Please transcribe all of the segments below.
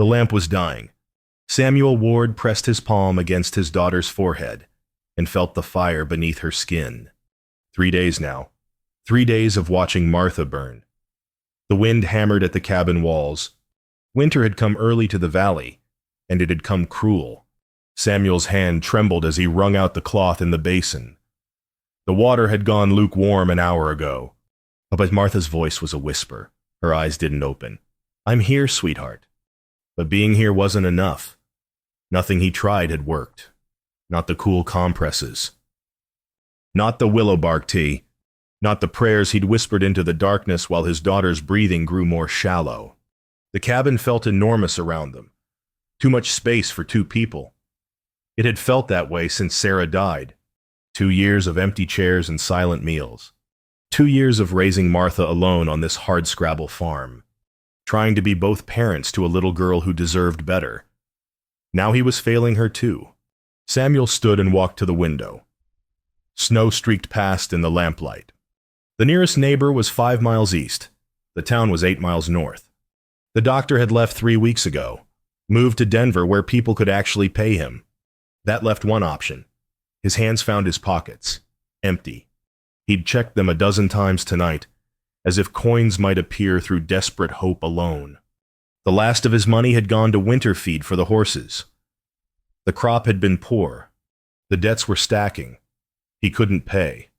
The lamp was dying. Samuel Ward pressed his palm against his daughter's forehead and felt the fire beneath her skin. 3 days now. 3 days of watching Martha burn. The wind hammered at the cabin walls. Winter had come early to the valley, and it had come cruel. Samuel's hand trembled as he wrung out the cloth in the basin. The water had gone lukewarm an hour ago. But Martha's voice was a whisper. Her eyes didn't open. "I'm here, sweetheart." But being here wasn't enough. Nothing he tried had worked. Not the cool compresses. Not the willow bark tea. Not the prayers he'd whispered into the darkness while his daughter's breathing grew more shallow. The cabin felt enormous around them. Too much space for 2 people. It had felt that way since Sarah died. 2 years of empty chairs and silent meals. 2 years of raising Martha alone on this hardscrabble farm. Trying to be both parents to a little girl who deserved better. Now he was failing her too. Samuel stood and walked to the window. Snow streaked past in the lamplight. The nearest neighbor was 5 miles east. The town was 8 miles north. The doctor had left 3 weeks ago, moved to Denver where people could actually pay him. That left one option. His hands found his pockets, empty. He'd checked them a dozen times tonight, as if coins might appear through desperate hope alone. The last of his money had gone to winter feed for the horses. The crop had been poor. The debts were stacking. He couldn't pay.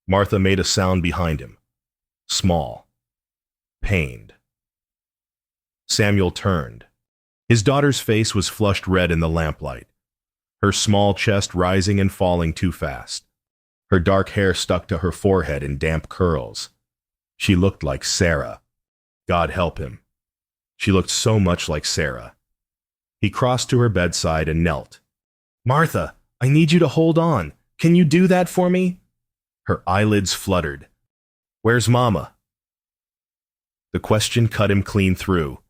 Martha made a sound behind him. Small. Pained. Samuel turned. His daughter's face was flushed red in the lamplight, her small chest rising and falling too fast. Her dark hair stuck to her forehead in damp curls. She looked like Sarah. God help him. She looked so much like Sarah. He crossed to her bedside and knelt. "Martha, I need you to hold on. Can you do that for me?" Her eyelids fluttered. "Where's Mama?" The question cut him clean through.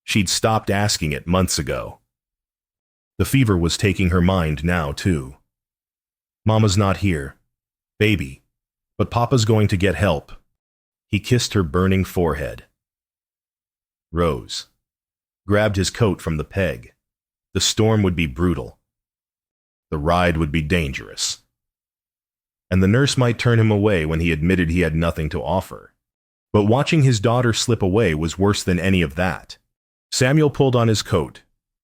She'd stopped asking it months ago. The fever was taking her mind now, too. "Mama's not here. Baby. But Papa's going to get help." He kissed her burning forehead. Rose. Grabbed his coat from the peg. The storm would be brutal. The ride would be dangerous. And the nurse might turn him away when he admitted he had nothing to offer. But watching his daughter slip away was worse than any of that. Samuel pulled on his coat,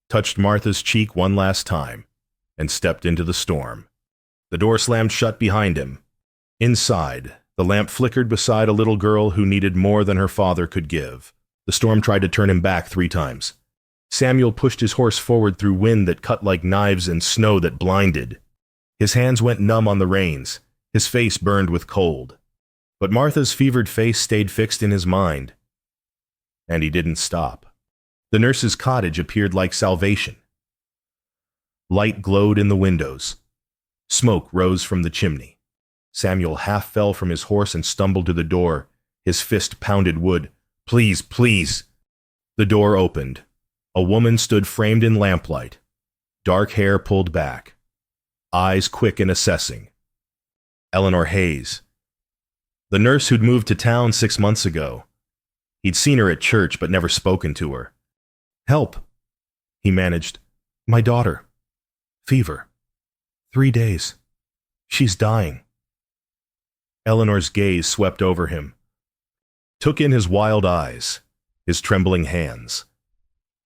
touched Martha's cheek one last time, and stepped into the storm. The door slammed shut behind him. Inside, the lamp flickered beside a little girl who needed more than her father could give. The storm tried to turn him back 3 times. Samuel pushed his horse forward through wind that cut like knives and snow that blinded. His hands went numb on the reins. His face burned with cold. But Martha's fevered face stayed fixed in his mind. And he didn't stop. The nurse's cottage appeared like salvation. Light glowed in the windows. Smoke rose from the chimney. Samuel half fell from his horse and stumbled to the door. His fist pounded wood. "Please, please." The door opened. A woman stood framed in lamplight. Dark hair pulled back. Eyes quick and assessing. Eleanor Hayes. The nurse who'd moved to town 6 months ago. He'd seen her at church but never spoken to her. "Help," he managed. "My daughter. Fever. 3 days. She's dying." Eleanor's gaze swept over him. Took in his wild eyes, his trembling hands.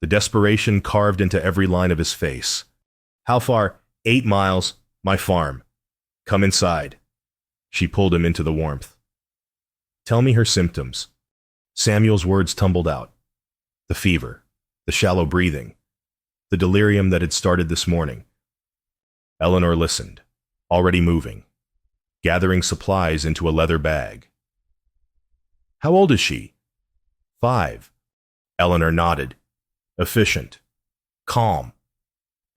The desperation carved into every line of his face. "How far?" 8 miles. My farm. Come inside." She pulled him into the warmth. "Tell me her symptoms." Samuel's words tumbled out. The fever, the shallow breathing, the delirium that had started this morning. Eleanor listened, already moving, gathering supplies into a leather bag. "How old is she?" 5. Eleanor nodded. Efficient. Calm.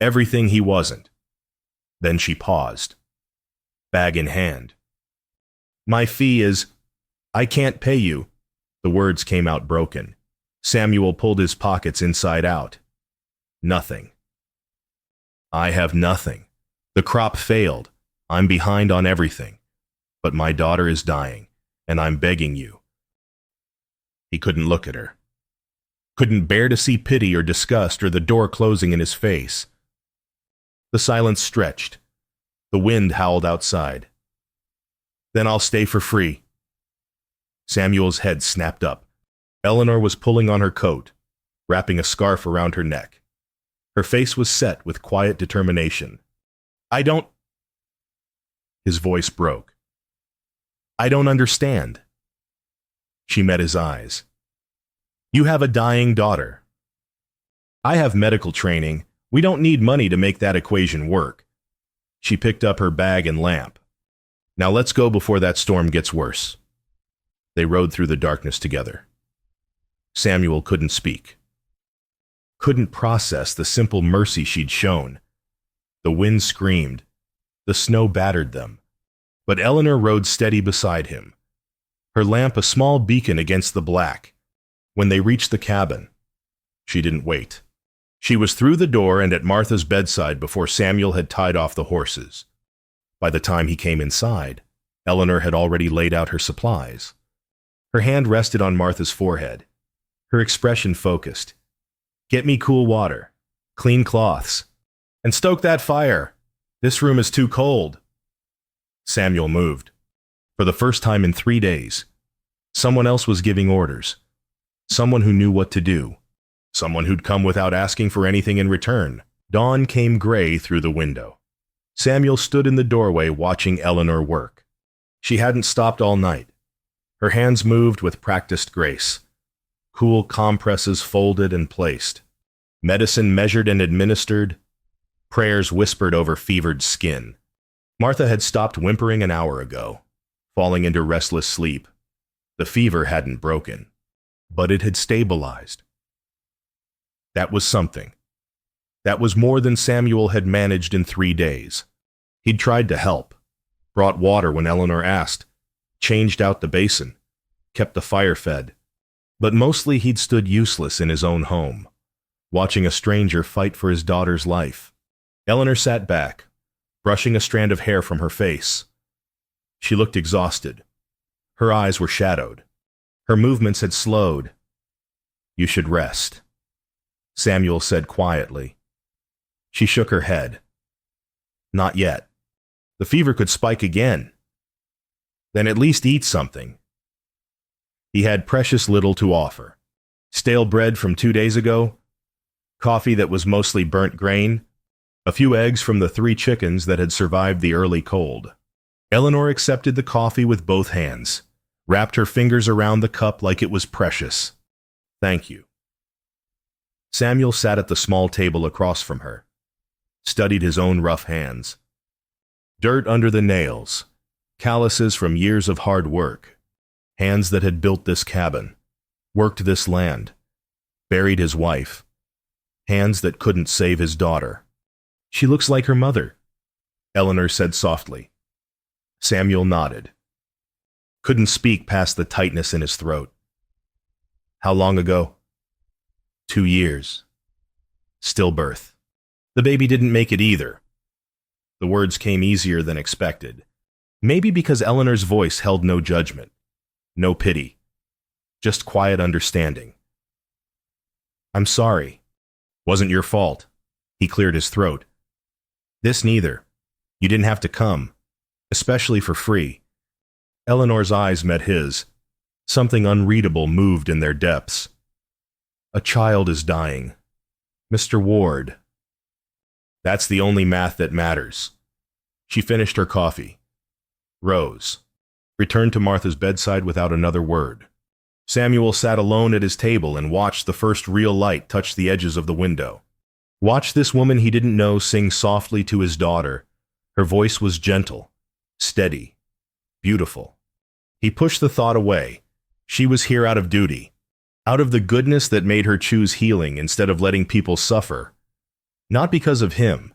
Everything he wasn't. Then she paused. Bag in hand. "My fee is—" "I can't pay you." The words came out broken. Samuel pulled his pockets inside out. "Nothing. I have nothing. The crop failed. I'm behind on everything. But my daughter is dying, and I'm begging you." He couldn't look at her. couldn't bear to see pity or disgust or the door closing in his face. The silence stretched. The wind howled outside. Then I'll stay for free. Samuel's head snapped up. Eleanor was pulling on her coat, wrapping a scarf around her neck. Her face was set with quiet determination. I don't... His voice broke. I don't understand. She met his eyes. You have a dying daughter. I have medical training. We don't need money to make that equation work. She picked up her bag and lamp. Now let's go before that storm gets worse. They rode through the darkness together. Samuel couldn't speak. Couldn't process the simple mercy she'd shown. The wind screamed. The snow battered them. But Eleanor rode steady beside him, her lamp a small beacon against the black. When they reached the cabin, she didn't wait. She was through the door and at Martha's bedside before Samuel had tied off the horses. By the time he came inside, Eleanor had already laid out her supplies. Her hand rested on Martha's forehead, her expression focused. Get me cool water, clean cloths, and stoke that fire. This room is too cold. Samuel moved. For the first time in 3 days, someone else was giving orders. Someone who knew what to do. Someone who'd come without asking for anything in return. Dawn came gray through the window. Samuel stood in the doorway watching Eleanor work. She hadn't stopped all night. Her hands moved with practiced grace. Cool compresses folded and placed. Medicine measured and administered. Prayers whispered over fevered skin. Martha had stopped whimpering an hour ago, falling into restless sleep. The fever hadn't broken, but it had stabilized. That was something. That was more than Samuel had managed in 3 days. He'd tried to help, brought water when Eleanor asked, changed out the basin, kept the fire fed. But mostly he'd stood useless in his own home, watching a stranger fight for his daughter's life. Eleanor sat back, brushing a strand of hair from her face. She looked exhausted. Her eyes were shadowed. Her movements had slowed. You should rest, Samuel said quietly. She shook her head. Not yet. The fever could spike again. Then at least eat something. He had precious little to offer. Stale bread from 2 days ago, coffee that was mostly burnt grain, a few eggs from the 3 chickens that had survived the early cold. Eleanor accepted the coffee with both hands, wrapped her fingers around the cup like it was precious. Thank you. Samuel sat at the small table across from her, studied his own rough hands. Dirt under the nails, calluses from years of hard work, hands that had built this cabin, worked this land, buried his wife, hands that couldn't save his daughter. She looks like her mother, Eleanor said softly. Samuel nodded. Couldn't speak past the tightness in his throat. How long ago? 2 years. Stillbirth. The baby didn't make it either. The words came easier than expected. Maybe because Eleanor's voice held no judgment, no pity, just quiet understanding. I'm sorry. Wasn't your fault. He cleared his throat. This neither. You didn't have to come, especially for free. Eleanor's eyes met his. Something unreadable moved in their depths. A child is dying. Mr. Ward. That's the only math that matters. She finished her coffee, rose, returned to Martha's bedside without another word. Samuel sat alone at his table and watched the first real light touch the edges of the window. Watched this woman he didn't know sing softly to his daughter. Her voice was gentle, steady, beautiful. He pushed the thought away. She was here out of duty, out of the goodness that made her choose healing instead of letting people suffer. Not because of him,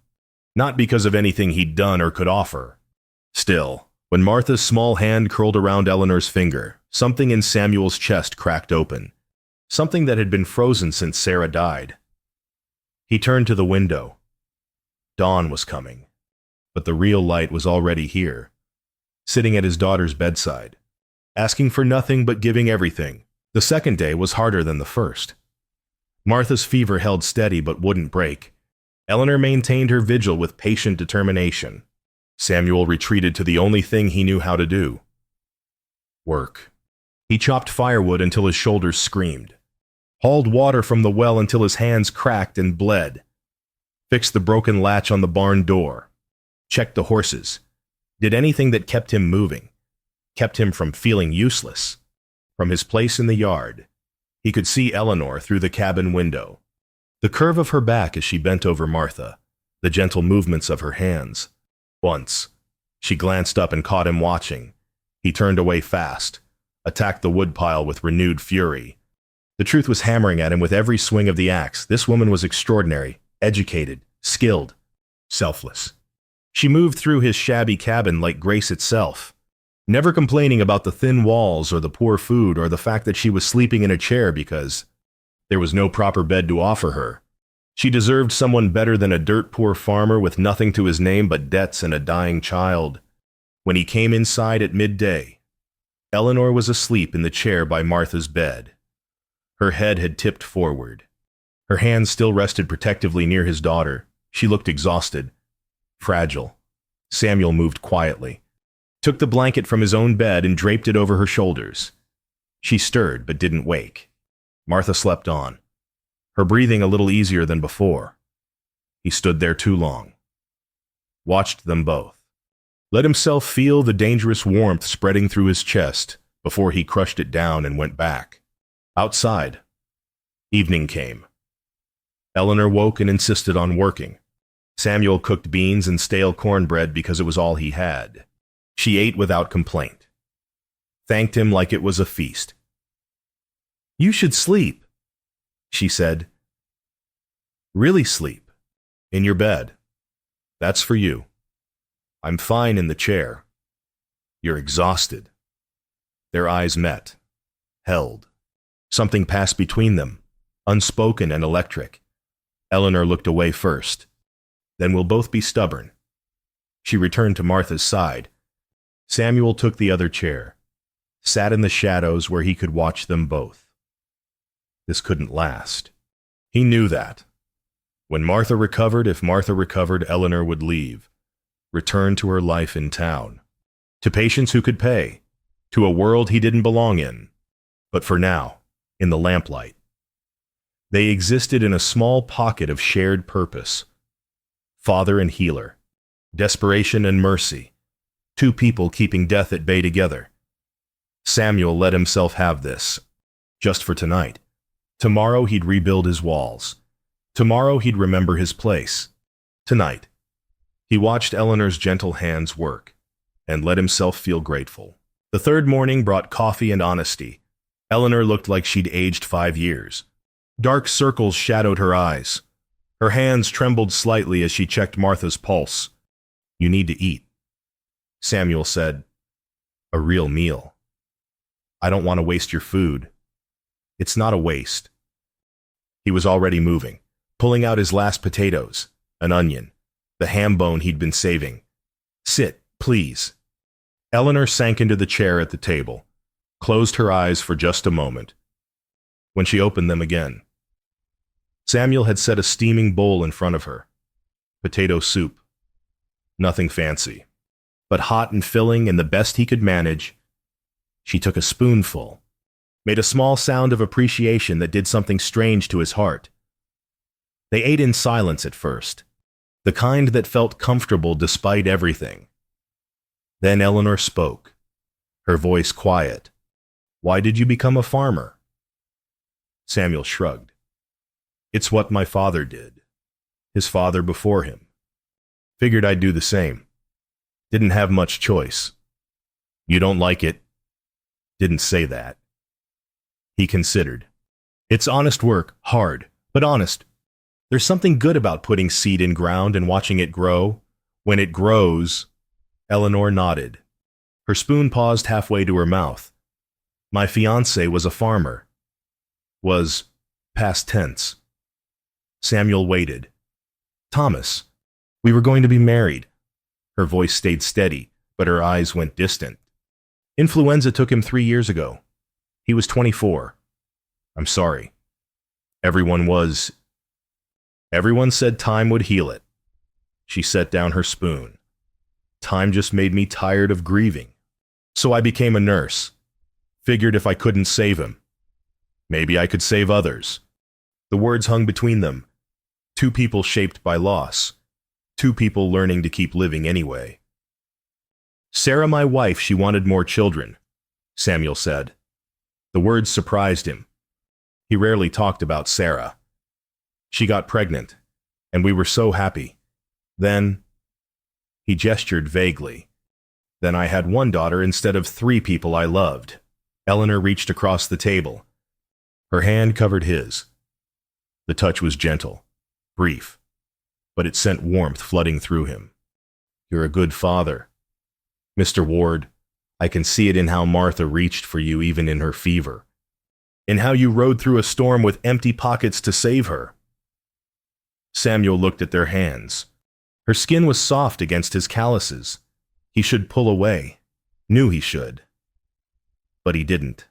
not because of anything he'd done or could offer. Still, when Martha's small hand curled around Eleanor's finger, something in Samuel's chest cracked open, something that had been frozen since Sarah died. He turned to the window. Dawn was coming, but the real light was already here, sitting at his daughter's bedside, asking for nothing but giving everything. The second day was harder than the first. Martha's fever held steady but wouldn't break. Eleanor maintained her vigil with patient determination. Samuel retreated to the only thing he knew how to do: work. He chopped firewood until his shoulders screamed, hauled water from the well until his hands cracked and bled, fixed the broken latch on the barn door, checked the horses, did anything that kept him moving, kept him from feeling useless. From his place in the yard, he could see Eleanor through the cabin window. The curve of her back as she bent over Martha, the gentle movements of her hands. Once, she glanced up and caught him watching. He turned away fast, attacked the woodpile with renewed fury. The truth was hammering at him with every swing of the axe. This woman was extraordinary, educated, skilled, selfless. She moved through his shabby cabin like grace itself, never complaining about the thin walls or the poor food or the fact that she was sleeping in a chair because there was no proper bed to offer her. She deserved someone better than a dirt-poor farmer with nothing to his name but debts and a dying child. When he came inside at midday, Eleanor was asleep in the chair by Martha's bed. Her head had tipped forward. Her hands still rested protectively near his daughter. She looked exhausted, fragile. Samuel moved quietly, took the blanket from his own bed and draped it over her shoulders. She stirred but didn't wake. Martha slept on, her breathing a little easier than before. He stood there too long, watched them both, let himself feel the dangerous warmth spreading through his chest before he crushed it down and went back. Outside, evening came. Eleanor woke and insisted on working. Samuel cooked beans and stale cornbread because it was all he had. She ate without complaint, thanked him like it was a feast. "You should sleep," she said. "Really sleep. In your bed. That's for you. I'm fine in the chair. You're exhausted." Their eyes met, held. Something passed between them, unspoken and electric. Eleanor looked away first. "Then we'll both be stubborn." She returned to Martha's side. Samuel took the other chair, sat in the shadows where he could watch them both. This couldn't last. He knew that. When Martha recovered, if Martha recovered, Eleanor would leave, return to her life in town, to patients who could pay, to a world he didn't belong in. But for now, in the lamplight, they existed in a small pocket of shared purpose. Father and healer, desperation and mercy, two people keeping death at bay together. Samuel let himself have this, just for tonight. Tomorrow he'd rebuild his walls. Tomorrow he'd remember his place. Tonight, he watched Eleanor's gentle hands work, and let himself feel grateful. The third morning brought coffee and honesty. Eleanor looked like she'd aged 5 years. Dark circles shadowed her eyes. Her hands trembled slightly as she checked Martha's pulse. "You need to eat," Samuel said. "A real meal. I don't want to waste your food." "It's not a waste." He was already moving, pulling out his last potatoes, an onion, the ham bone he'd been saving. "Sit, please." Eleanor sank into the chair at the table, closed her eyes for just a moment. When she opened them again, Samuel had set a steaming bowl in front of her. Potato soup. Nothing fancy, but hot and filling and the best he could manage. She took a spoonful, made a small sound of appreciation that did something strange to his heart. They ate in silence at first, the kind that felt comfortable despite everything. Then Eleanor spoke, her voice quiet. "Why did you become a farmer?" Samuel shrugged. "It's what my father did. His father before him. Figured I'd do the same. Didn't have much choice." "You don't like it?" "Didn't say that." He considered. "It's honest work, hard, but honest. There's something good about putting seed in ground and watching it grow. When it grows—" Eleanor nodded. Her spoon paused halfway to her mouth. "My fiancé was a farmer." Was past tense. Samuel waited. "Thomas, we were going to be married." Her voice stayed steady, but her eyes went distant. "Influenza took him 3 years ago. He was 24. I'm sorry." Everyone was. Everyone said time would heal it. She set down her spoon. Time just made me tired of grieving. So I became a nurse. Figured if I couldn't save him, maybe I could save others. The words hung between them. Two people shaped by loss. Two people learning to keep living anyway. Sarah, my wife, she wanted more children, Samuel said. The words surprised him. He rarely talked about Sarah. She got pregnant, and we were so happy. Then, he gestured vaguely. Then I had one daughter instead of 3 people I loved. Eleanor reached across the table. Her hand covered his. The touch was gentle, brief, but it sent warmth flooding through him. You're a good father. Mr. Ward, I can see it in how Martha reached for you even in her fever. In how you rode through a storm with empty pockets to save her. Samuel looked at their hands. Her skin was soft against his calluses. He should pull away. Knew he should. But he didn't.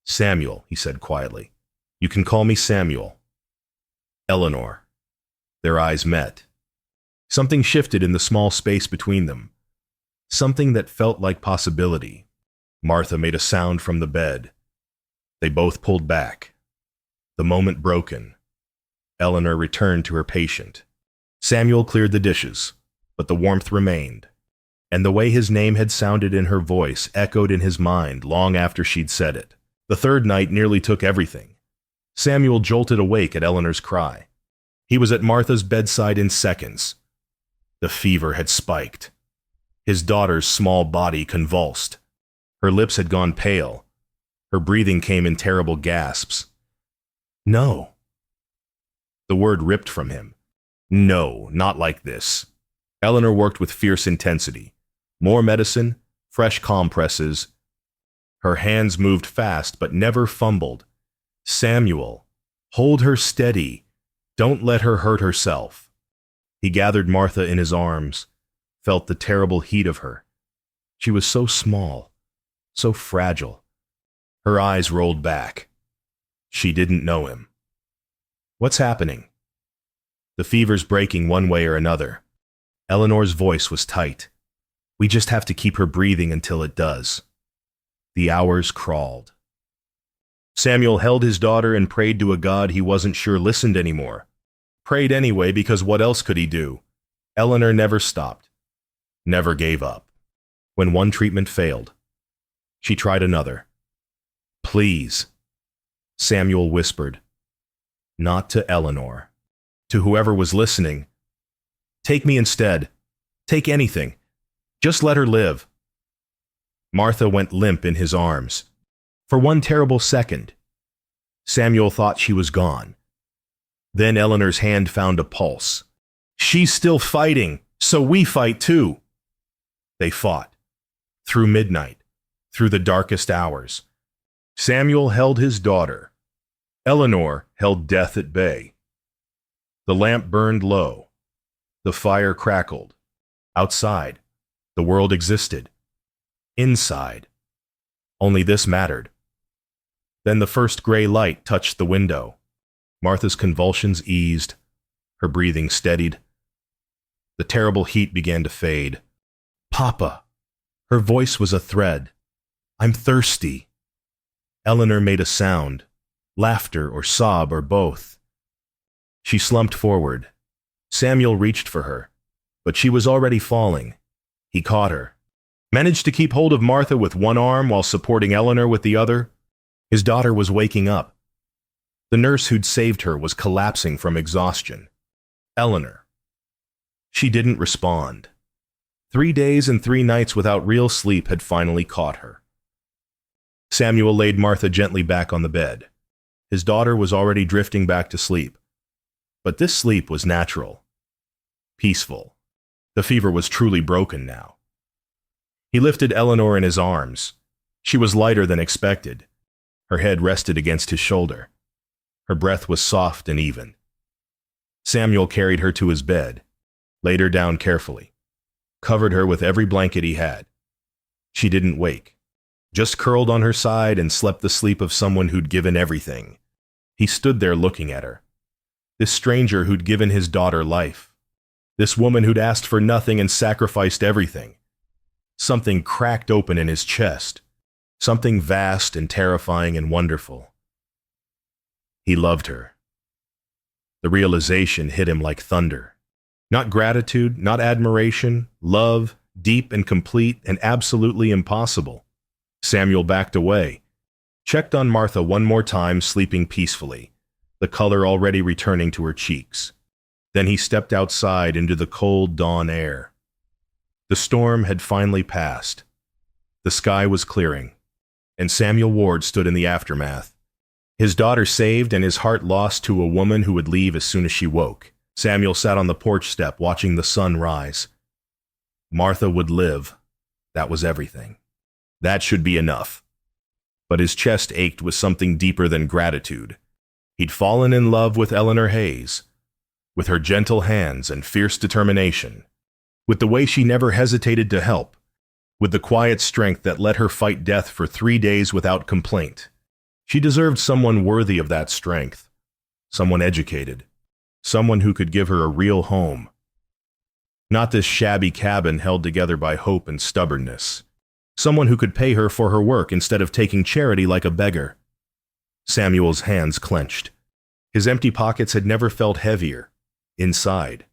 Samuel, he said quietly. You can call me Samuel. Eleanor. Their eyes met. Something shifted in the small space between them. Something that felt like possibility. Martha made a sound from the bed. They both pulled back. The moment broken. Eleanor returned to her patient. Samuel cleared the dishes, but the warmth remained. And the way his name had sounded in her voice echoed in his mind long after she'd said it. The third night nearly took everything. Samuel jolted awake at Eleanor's cry. He was at Martha's bedside in seconds. The fever had spiked. His daughter's small body convulsed. Her lips had gone pale. Her breathing came in terrible gasps. No. The word ripped from him. No, not like this. Eleanor worked with fierce intensity. More medicine, fresh compresses. Her hands moved fast but never fumbled. Samuel, hold her steady. Don't let her hurt herself. He gathered Martha in his arms, felt the terrible heat of her. She was so small, so fragile. Her eyes rolled back. She didn't know him. What's happening? The fever's breaking one way or another. Eleanor's voice was tight. We just have to keep her breathing until it does. The hours crawled. Samuel held his daughter and prayed to a God he wasn't sure listened anymore. Prayed anyway because what else could he do? Eleanor never stopped. Never gave up. When one treatment failed, she tried another. Please, Samuel whispered. Not to Eleanor. To whoever was listening. Take me instead. Take anything. Just let her live. Martha went limp in his arms. For one terrible second, Samuel thought she was gone. Then Eleanor's hand found a pulse. She's still fighting, so we fight too. They fought. Through midnight. Through the darkest hours. Samuel held his daughter. Eleanor held death at bay. The lamp burned low. The fire crackled. Outside, the world existed. Inside, only this mattered. Then the first gray light touched the window. Martha's convulsions eased. Her breathing steadied. The terrible heat began to fade. Papa! Her voice was a thread. I'm thirsty. Eleanor made a sound. Laughter or sob or both. She slumped forward. Samuel reached for her, but she was already falling. He caught her. Managed to keep hold of Martha with one arm while supporting Eleanor with the other. His daughter was waking up. The nurse who'd saved her was collapsing from exhaustion. Eleanor. She didn't respond. 3 days and 3 nights without real sleep had finally caught her. Samuel laid Martha gently back on the bed. His daughter was already drifting back to sleep. But this sleep was natural. Peaceful. The fever was truly broken now. He lifted Eleanor in his arms. She was lighter than expected. Her head rested against his shoulder. Her breath was soft and even. Samuel carried her to his bed, laid her down carefully, covered her with every blanket he had. She didn't wake, just curled on her side and slept the sleep of someone who'd given everything. He stood there looking at her. This stranger who'd given his daughter life. This woman who'd asked for nothing and sacrificed everything. Something cracked open in his chest. Something vast and terrifying and wonderful. He loved her. The realization hit him like thunder. Not gratitude, not admiration, love, deep and complete and absolutely impossible. Samuel backed away, checked on Martha one more time, sleeping peacefully, the color already returning to her cheeks. Then he stepped outside into the cold dawn air. The storm had finally passed. The sky was clearing, and Samuel Ward stood in the aftermath. His daughter saved and his heart lost to a woman who would leave as soon as she woke. Samuel sat on the porch step watching the sun rise. Martha would live. That was everything. That should be enough. But his chest ached with something deeper than gratitude. He'd fallen in love with Eleanor Hayes, with her gentle hands and fierce determination, with the way she never hesitated to help, with the quiet strength that let her fight death for 3 days without complaint. She deserved someone worthy of that strength, someone educated, someone who could give her a real home. Not this shabby cabin held together by hope and stubbornness. Someone who could pay her for her work instead of taking charity like a beggar. Samuel's hands clenched. His empty pockets had never felt heavier. Inside.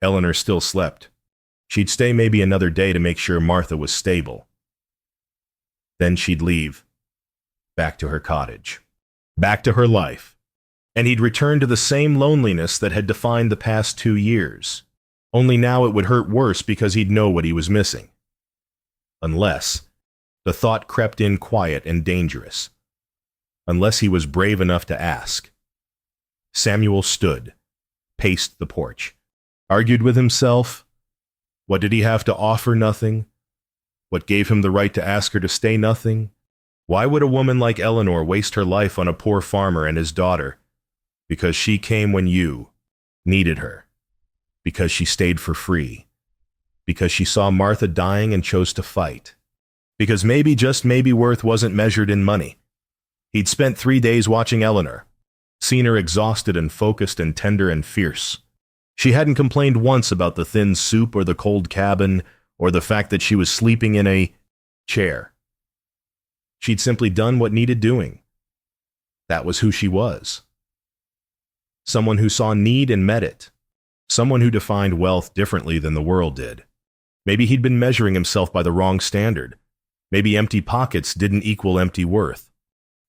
Eleanor still slept. She'd stay maybe another day to make sure Martha was stable. Then she'd leave. Back to her cottage. Back to her life. And he'd return to the same loneliness that had defined the past 2 years. Only now it would hurt worse because he'd know what he was missing. Unless, the thought crept in quiet and dangerous. Unless he was brave enough to ask. Samuel stood, paced the porch, argued with himself. What did he have to offer? Nothing. What gave him the right to ask her to stay? Nothing. Why would a woman like Eleanor waste her life on a poor farmer and his daughter? Because she came when you needed her. Because she stayed for free. Because she saw Martha dying and chose to fight. Because maybe, just maybe, worth wasn't measured in money. He'd spent 3 days watching Eleanor, seen her exhausted and focused and tender and fierce. She hadn't complained once about the thin soup or the cold cabin or the fact that she was sleeping in a chair. She'd simply done what needed doing. That was who she was. Someone who saw need and met it. Someone who defined wealth differently than the world did. Maybe he'd been measuring himself by the wrong standard. Maybe empty pockets didn't equal empty worth.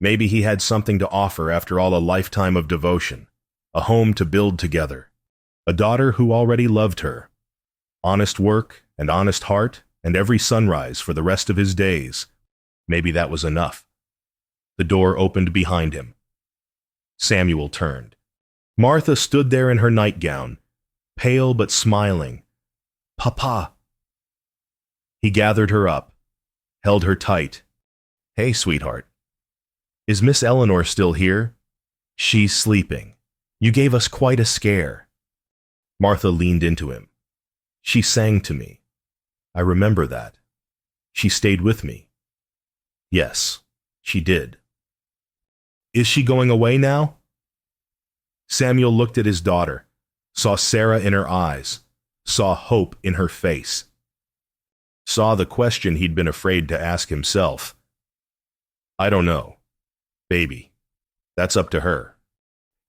Maybe he had something to offer after all, a lifetime of devotion, a home to build together, a daughter who already loved her, honest work and honest heart and every sunrise for the rest of his days. Maybe that was enough. The door opened behind him. Samuel turned. Martha stood there in her nightgown, pale but smiling. "Papa." He gathered her up, held her tight. "Hey, sweetheart. Is Miss Eleanor still here?" "She's sleeping. You gave us quite a scare." Martha leaned into him. "She sang to me. I remember that. She stayed with me." "Yes, she did." "Is she going away now?" Samuel looked at his daughter, saw Sarah in her eyes, saw hope in her face, saw the question he'd been afraid to ask himself. "I don't know, baby. That's up to her."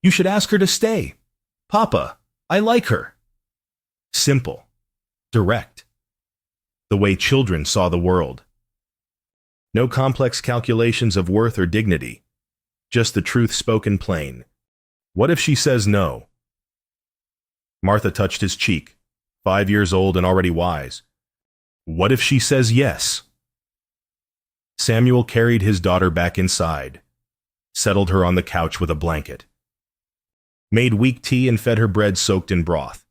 "You should ask her to stay. Papa, I like her." Simple, direct, the way children saw the world. No complex calculations of worth or dignity, just the truth spoken plain. What if she says no? Martha touched his cheek, 5 years old and already wise. What if she says yes? Samuel carried his daughter back inside, settled her on the couch with a blanket, made weak tea and fed her bread soaked in broth.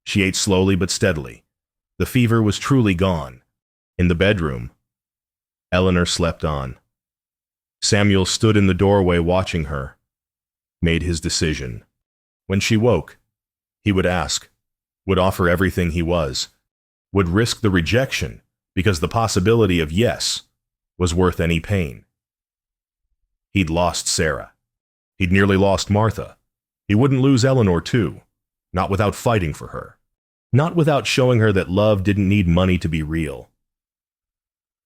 She ate slowly but steadily. The fever was truly gone. In the bedroom, Eleanor slept on. Samuel stood in the doorway watching her, made his decision. When she woke, he would ask, would offer everything he was, would risk the rejection because the possibility of yes was worth any pain. He'd lost Sarah. He'd nearly lost Martha. He wouldn't lose Eleanor too, not without fighting for her, not without showing her that love didn't need money to be real.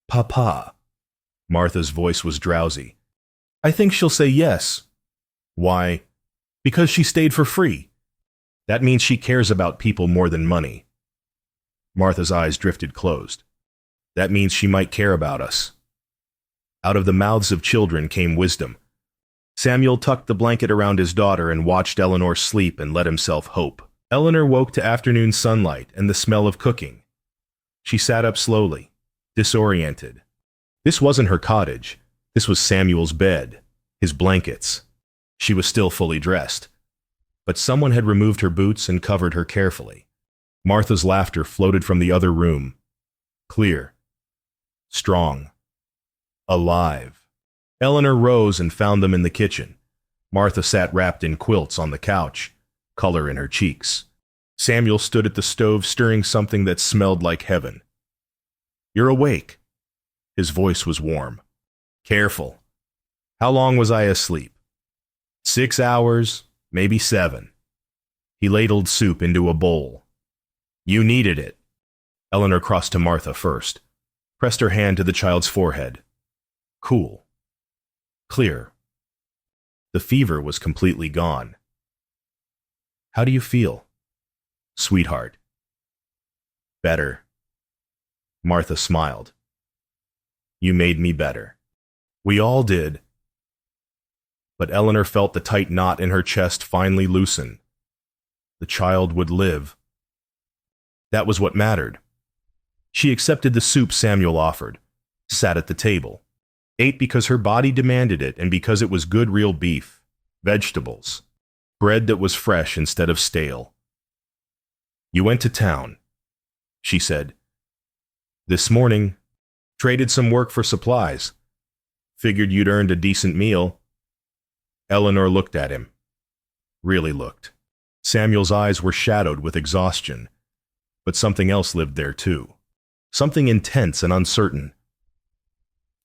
Papa. Martha's voice was drowsy. I think she'll say yes. Why? Because she stayed for free. That means she cares about people more than money. Martha's eyes drifted closed. That means she might care about us. Out of the mouths of children came wisdom. Samuel tucked the blanket around his daughter and watched Eleanor sleep and let himself hope. Eleanor woke to afternoon sunlight and the smell of cooking. She sat up slowly, disoriented. This wasn't her cottage. This was Samuel's bed, his blankets. She was still fully dressed, but someone had removed her boots and covered her carefully. Martha's laughter floated from the other room. Clear. Strong. Alive. Eleanor rose and found them in the kitchen. Martha sat wrapped in quilts on the couch, color in her cheeks. Samuel stood at the stove stirring something that smelled like heaven. You're awake. His voice was warm. Careful. How long was I asleep? 6 hours, maybe 7. He ladled soup into a bowl. You needed it. Eleanor crossed to Martha first, pressed her hand to the child's forehead. Cool. Clear. The fever was completely gone. How do you feel? Sweetheart. Better. Martha smiled. You made me better. We all did. But Eleanor felt the tight knot in her chest finally loosen. The child would live. That was what mattered. She accepted the soup Samuel offered, sat at the table, ate because her body demanded it and because it was good real beef, vegetables, bread that was fresh instead of stale. You went to town, she said. This morning, traded some work for supplies. Figured you'd earned a decent meal. Eleanor looked at him. Really looked. Samuel's eyes were shadowed with exhaustion, but something else lived there too. Something intense and uncertain.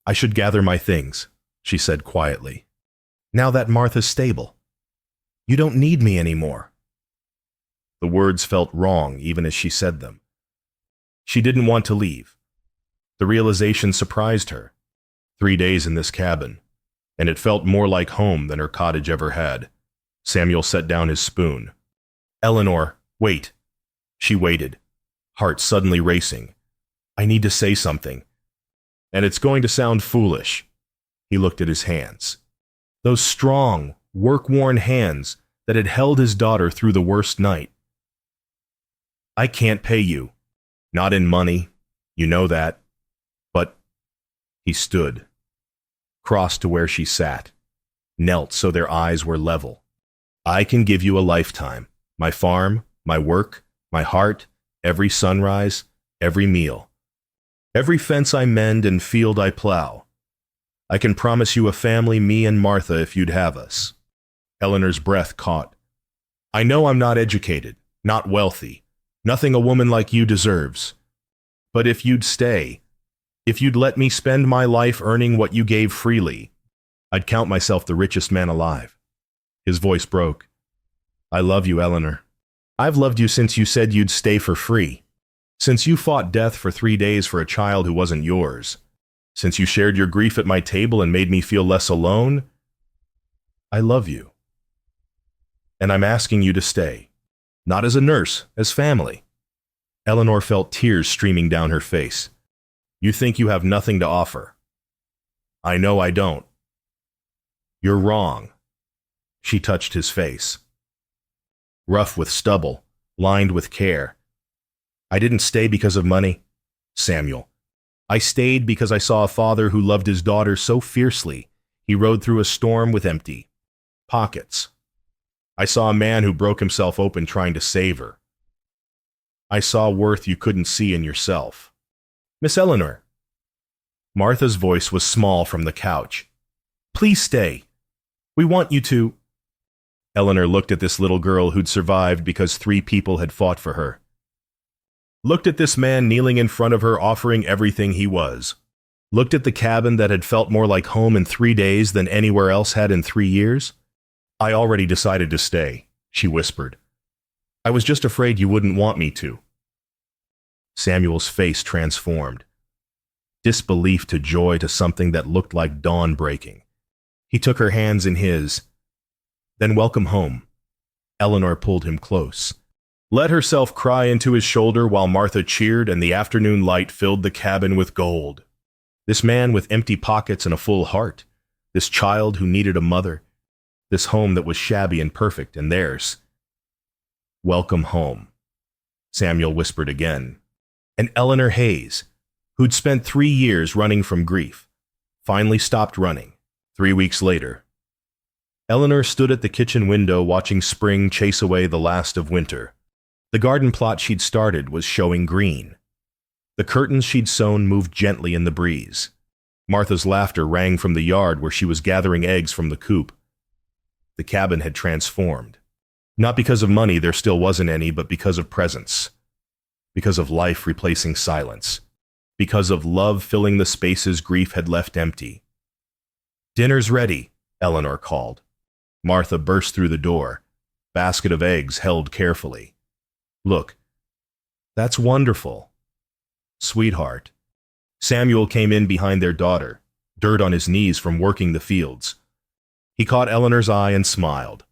I should gather my things, she said quietly. Now that Martha's stable. You don't need me anymore. The words felt wrong even as she said them. She didn't want to leave. The realization surprised her. 3 days in this cabin, and it felt more like home than her cottage ever had. Samuel set down his spoon. Eleanor, wait. She waited, heart suddenly racing. I need to say something. And it's going to sound foolish. He looked at his hands. Those strong, work-worn hands that had held his daughter through the worst night. I can't pay you. Not in money. You know that. But he stood, crossed to where she sat, knelt so their eyes were level. I can give you a lifetime. My farm, my work, my heart, every sunrise, every meal. Every fence I mend and field I plow. I can promise you a family, me and Martha, if you'd have us. Eleanor's breath caught. I know I'm not educated, not wealthy, nothing a woman like you deserves. But if you'd stay, if you'd let me spend my life earning what you gave freely, I'd count myself the richest man alive. His voice broke. I love you, Eleanor. I've loved you since you said you'd stay for free. Since you fought death for 3 days for a child who wasn't yours. Since you shared your grief at my table and made me feel less alone. I love you. And I'm asking you to stay. Not as a nurse, as family. Eleanor felt tears streaming down her face. You think you have nothing to offer. I know I don't. You're wrong. She touched his face. Rough with stubble, lined with care. I didn't stay because of money, Samuel. I stayed because I saw a father who loved his daughter so fiercely he rode through a storm with empty pockets. I saw a man who broke himself open trying to save her. I saw worth you couldn't see in yourself. Miss Eleanor. Martha's voice was small from the couch. Please stay. We want you to. Eleanor looked at this little girl who'd survived because 3 people had fought for her. Looked at this man kneeling in front of her offering everything he was. Looked at the cabin that had felt more like home in 3 days than anywhere else had in 3 years. I already decided to stay, she whispered. I was just afraid you wouldn't want me to. Samuel's face transformed. Disbelief to joy to something that looked like dawn breaking. He took her hands in his. Then welcome home. Eleanor pulled him close, let herself cry into his shoulder while Martha cheered and the afternoon light filled the cabin with gold. This man with empty pockets and a full heart. This child who needed a mother. This home that was shabby and perfect, and theirs. Welcome home, Samuel whispered again. And Eleanor Hayes, who'd spent 3 years running from grief, finally stopped running 3 weeks later. Eleanor stood at the kitchen window watching spring chase away the last of winter. The garden plot she'd started was showing green. The curtains she'd sewn moved gently in the breeze. Martha's laughter rang from the yard where she was gathering eggs from the coop. The cabin had transformed. Not because of money, there still wasn't any, but because of presence. Because of life replacing silence. Because of love filling the spaces grief had left empty. Dinner's ready, Eleanor called. Martha burst through the door, basket of eggs held carefully. Look, that's wonderful. Sweetheart. Samuel came in behind their daughter, dirt on his knees from working the fields. He caught Eleanor's eye and smiled.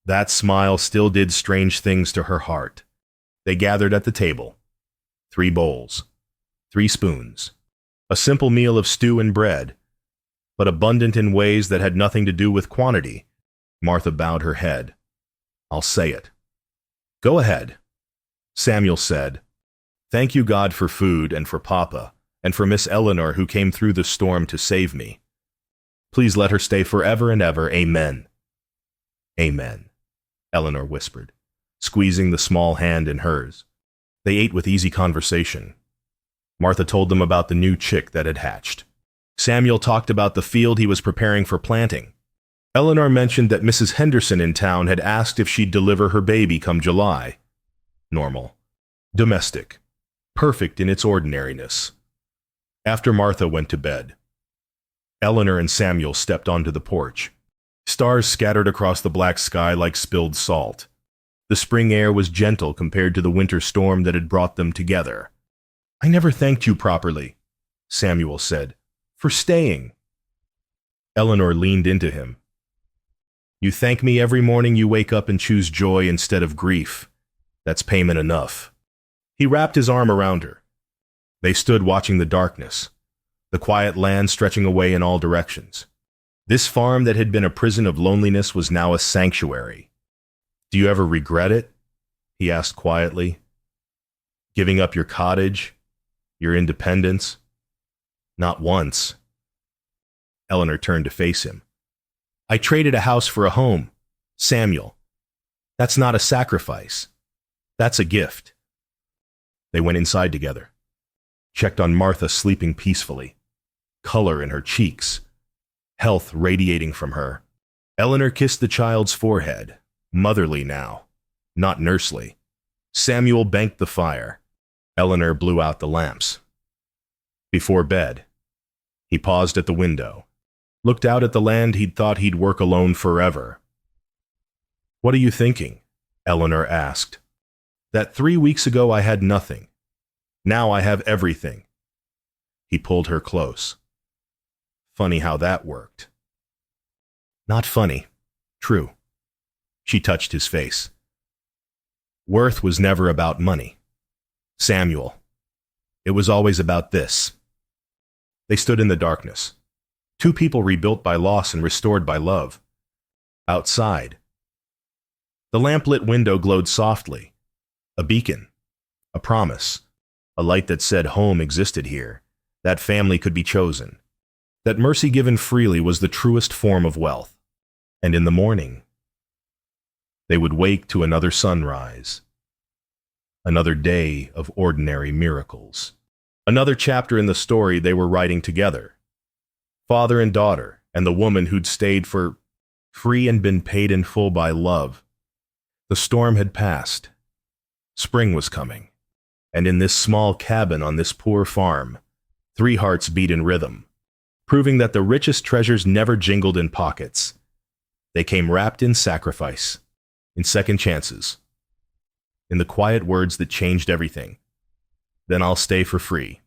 That smile still did strange things to her heart. They gathered at the table. 3 bowls, 3 spoons, a simple meal of stew and bread, but abundant in ways that had nothing to do with quantity. Martha bowed her head. I'll say it. Go ahead. Samuel said, Thank you, God, for food and for Papa, and for Miss Eleanor who came through the storm to save me. Please let her stay forever and ever. Amen. Amen, Eleanor whispered, squeezing the small hand in hers. They ate with easy conversation. Martha told them about the new chick that had hatched. Samuel talked about the field he was preparing for planting. Eleanor mentioned that Mrs. Henderson in town had asked if she'd deliver her baby come July. Normal. Domestic. Perfect in its ordinariness. After Martha went to bed, Eleanor and Samuel stepped onto the porch. Stars scattered across the black sky like spilled salt. The spring air was gentle compared to the winter storm that had brought them together. I never thanked you properly, Samuel said, for staying. Eleanor leaned into him. You thank me every morning you wake up and choose joy instead of grief. That's payment enough. He wrapped his arm around her. They stood watching the darkness, the quiet land stretching away in all directions. This farm that had been a prison of loneliness was now a sanctuary. Do you ever regret it? He asked quietly. Giving up your cottage, your independence? Not once. Eleanor turned to face him. I traded a house for a home, Samuel. That's not a sacrifice. That's a gift. They went inside together, checked on Martha sleeping peacefully, color in her cheeks, health radiating from her. Eleanor kissed the child's forehead, motherly now, not nursely. Samuel banked the fire. Eleanor blew out the lamps. Before bed, he paused at the window, looked out at the land he'd thought he'd work alone forever. What are you thinking? Eleanor asked. That 3 weeks ago I had nothing. Now I have everything. He pulled her close. Funny how that worked. Not funny. True. She touched his face. Worth was never about money. Samuel. It was always about this. They stood in the darkness. 2 people rebuilt by loss and restored by love. Outside. The lamp-lit window glowed softly. A beacon. A promise. A light that said home existed here. That family could be chosen. That mercy given freely was the truest form of wealth. And in the morning, they would wake to another sunrise. Another day of ordinary miracles. Another chapter in the story they were writing together. Father and daughter, and the woman who'd stayed for free and been paid in full by love. The storm had passed. Spring was coming. And in this small cabin on this poor farm, 3 hearts beat in rhythm, proving that the richest treasures never jingled in pockets. They came wrapped in sacrifice, in second chances, in the quiet words that changed everything. Then I'll stay for free.